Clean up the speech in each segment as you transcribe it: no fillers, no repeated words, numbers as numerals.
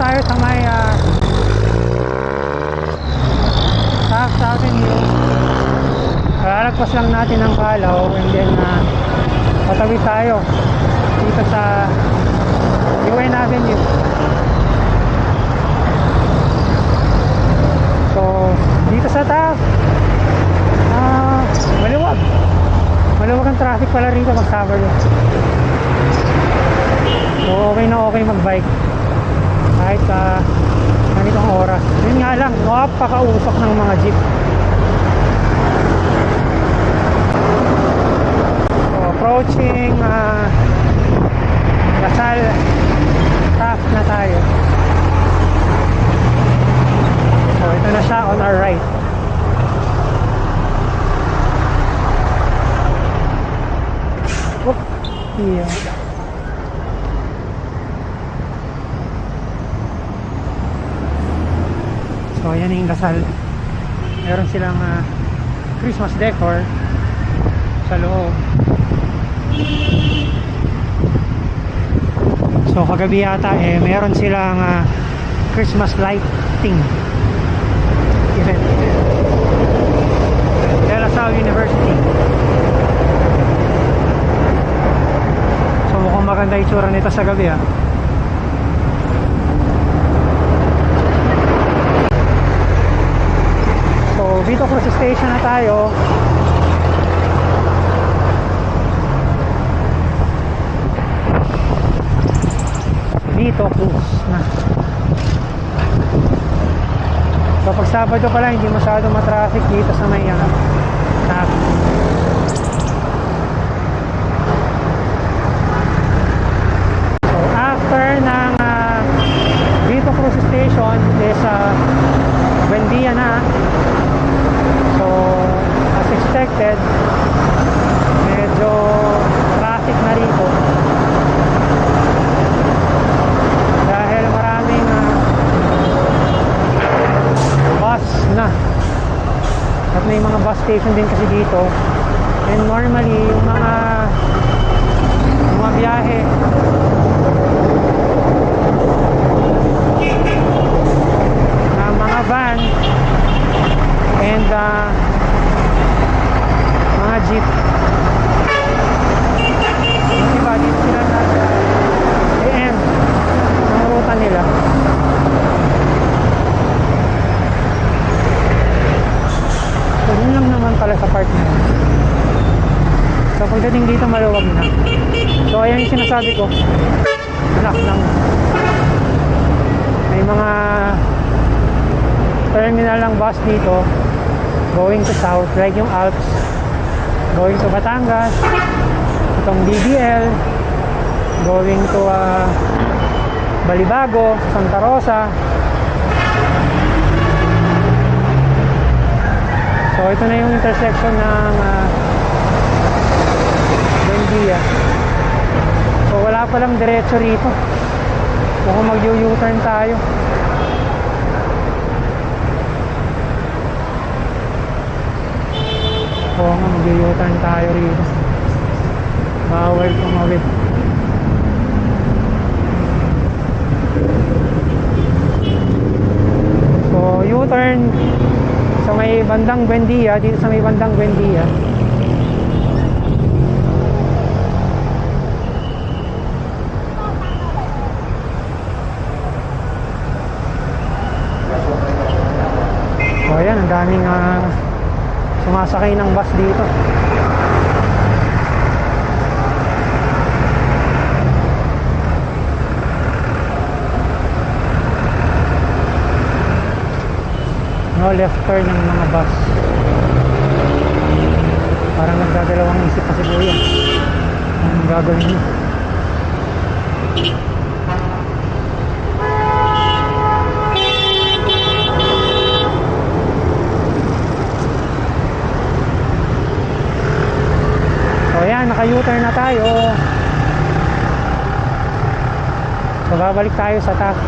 tayo sa may Taft Avenue. Lalagpas lang natin ng Palaw and then patawid tayo dito sa UN Avenue. So dito sa Taft maluwag ang traffic pala rito pag Sabado. So okay na okay mag-bike kahit ganitong oras. Yun nga lang, napakausok ng mga jeep. So approaching Lasal Taft na tayo. So ito na siya on our right. Yeah. So ayan yung Lasal. Meron silang Christmas decor sa loob. So kagabi yata meron silang Christmas lighting event. De La Salle University. So mukhang maganda itsura nito sa gabi So Vito Cruz Station na tayo. Vito Cruz na. So pag Sabado pala hindi masyado matraffic dito sa may Taft. So after ng Vito Cruz Station is Buendia na. So as expected medyo traffic na rito dahil maraming bus na at may mga bus station din kasi dito, and normally yung mga biyahe na mga van and mga jeep, yung iba dito sila na AM ang ruta nila. So yun lang naman pala sa part na yun. So pagdating dito maluwag na. So ayan yung sinasabi ko, anak lang, may mga terminal ng bus dito going to south, like yung Alps going to Batangas, itong BBL going to Balibago, Santa Rosa. So ito na yung intersection ng Buendia. So wala palang diretso rito, mukhang mag-U-turn tayo. Oo nga, mag-U-turn tayo rito. Bawal tumawid. So U-turn sa may bandang Buendia, dito sa may bandang Buendia. So ayan, ang daming sumasakay ng bus dito. No left turn ng mga bus. Parang nagdadalawang isip kasi kuya. Anong gagawin niya? Naka-U-turn na tayo. So babalik tayo sa Taft.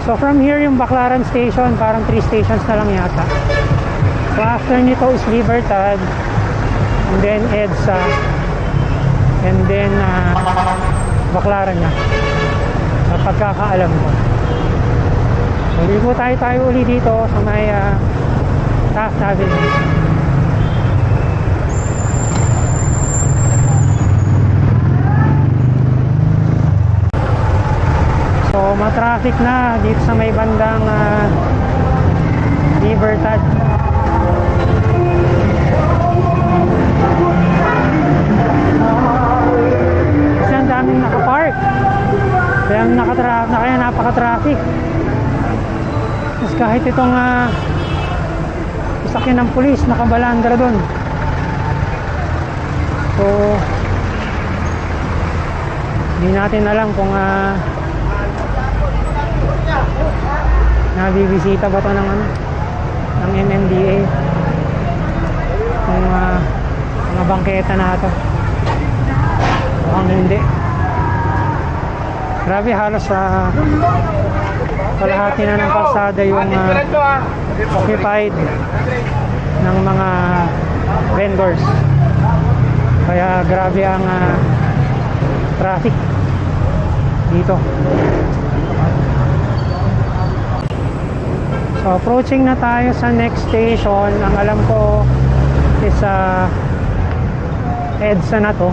So from here yung Baclaran station, parang 3 stations na lang yata. So after nito is Libertad, and then EDSA, and then baklaran niya sa pagkakaalam ko. So ligo tayo uli dito sa may Taft Avenue. So matraffic na dito sa may bandang Libertad. Kasi ang daming nakapark, kaya napaka-traffic. Tapos kahit itong sasakyan ng pulis nakabalandra doon. So hindi natin alam kung nabibisita ba ito ng MMDA, kung mga bangketa na ito. Mukhang hindi. Grabe, halos sa kalahati na ng kalsada yung occupied ng mga vendors. Kaya grabe ang traffic dito. So approaching na tayo sa next station. Ang alam ko is EDSA na to.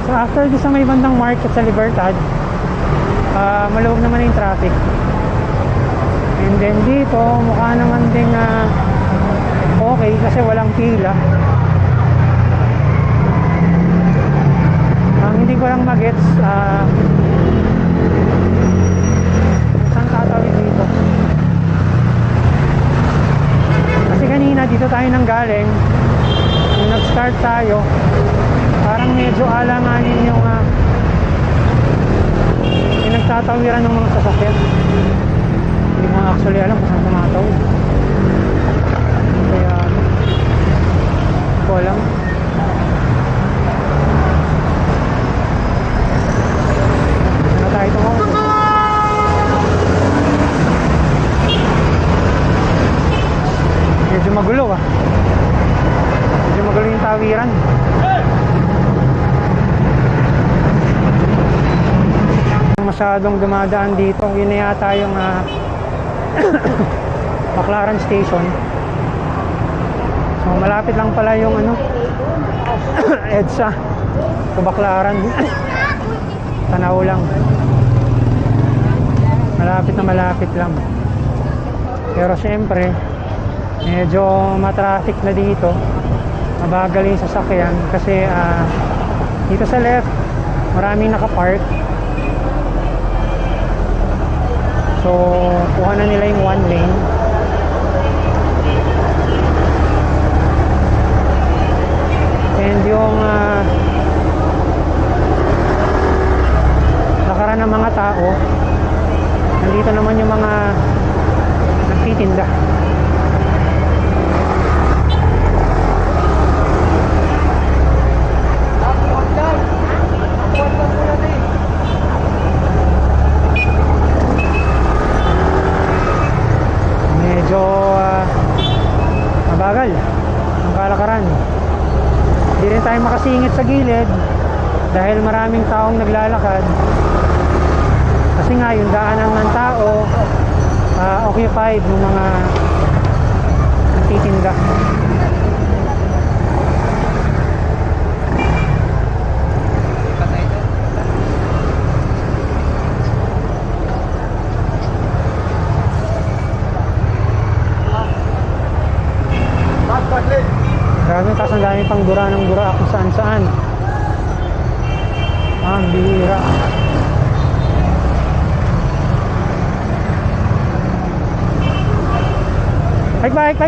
So after di sa may bandang market sa Libertad, maluwag naman yung traffic. And then dito mukha naman ding okay kasi walang pila. Ang hindi ko lang magets saan tatawid dito. Kasi kanina dito tayo nang galing, nung nag-start tayo, parang medyo alanganin yung nagtatawiran ng mga sasakyan. Hindi mo actually alam kung saan tumatawid. Kaya ko alam. Ano tayo tumawid? Medyo magulo medyo magulo yung tawiran. Masyadong dumadaan dito. Yun na yata yung Baclaran Station. So malapit lang pala yung EDSA sa Baclaran. Tanaw lang. Malapit lang. Pero syempre medyo matraffic na dito. Mabagal yung sasakyan kasi dito sa left maraming nakapark. So kuha na nila yung one lane. And yung lakaran ng mga tao, nandito naman yung mga nagtitinda. Medyo mabagal ang kalakaran. Hindi rin tayo makasingit sa gilid dahil maraming taong naglalakad. Kasi nga yung daanan ng tao occupied ng mga nagtitinda. Grabe, tapos ang dami pang dura kung saan. Ang bihira. Bike.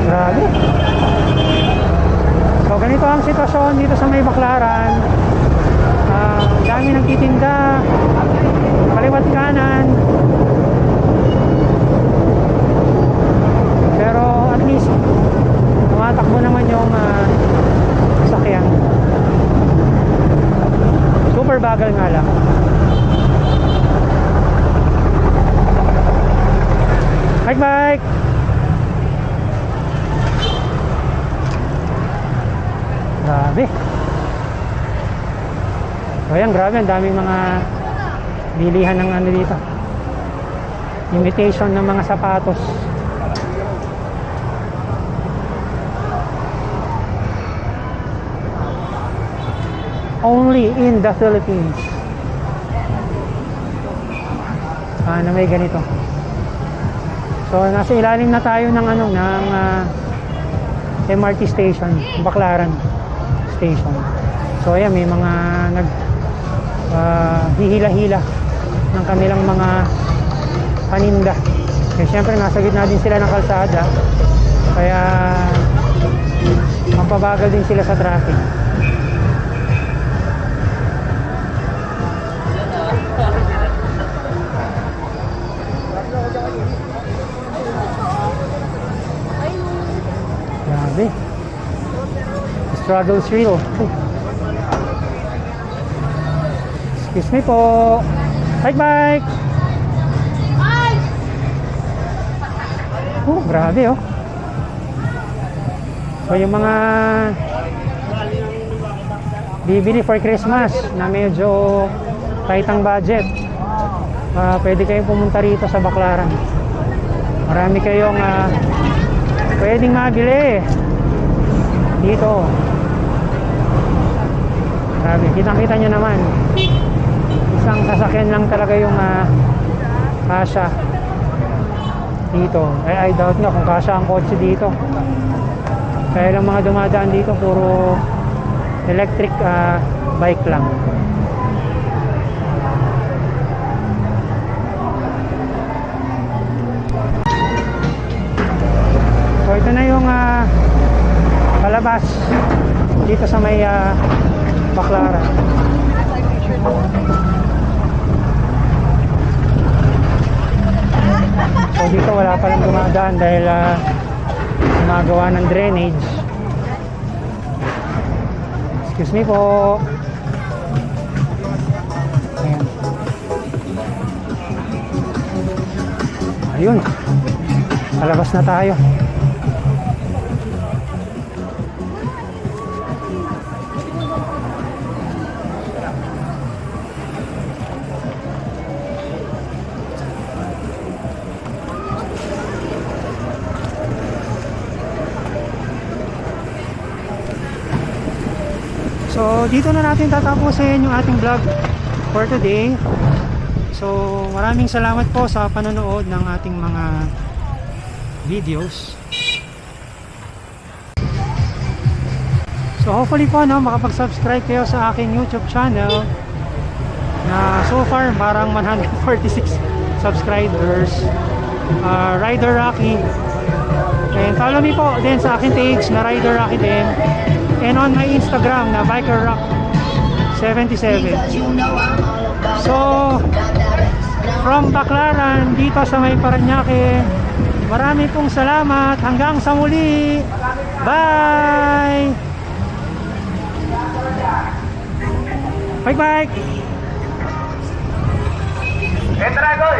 Grabe. So ganito ang sitwasyon dito sa may Baclaran. Dami nagtitinda kaliwat kanan, pero at least tumatakbo naman yung sasakyan. Super bagal nga lang. bike! Grabe. So ayan, grabe, ang daming mga bilihan ng ano dito. Imitation ng mga sapatos. Only in the Philippines. Sana may ganito. So nasa ilalim na tayo ng ano, ng MRT station, Baclaran station. So ayan, may mga hihila-hila ng kanilang mga paninda. Kasi syempre nasa gitna din sila ng kalsada, kaya mapabagal din sila sa traffic. Grabe. Struggle's real. Excuse me po. Bike! Oh, grabe oh. So yung mga bibili for Christmas na medyo tight ang budget, pwede kayong pumunta rito sa Baclaran. Marami kayong pwedeng mabili dito. Grabe, kitang-kita nyo naman. Isang sasakyan lang talaga yung kasya dito. I doubt nga kung kasya ang kotse dito. Kaya lang mga dumadaan dito puro electric bike lang. So ito na yung palabas dito sa may Baclaran. So dito wala palang dumadaan dahil gumagawa ng drainage. Excuse me po. Ayan. Ayun, palabas na tayo. So dito na natin tatapusin yung ating vlog for today. So maraming salamat po sa panonood ng ating mga videos. So hopefully po makapag-subscribe kayo sa aking YouTube channel na so far parang 146 subscribers. Rider Rocky. And follow me po din sa aking page na Rider Rocky din. And on my Instagram na Biker Rock 77. So from Baclaran dito sa may Parañaque, marami pong salamat. Hanggang sa muli. Bye! Bye! Entra, Goy!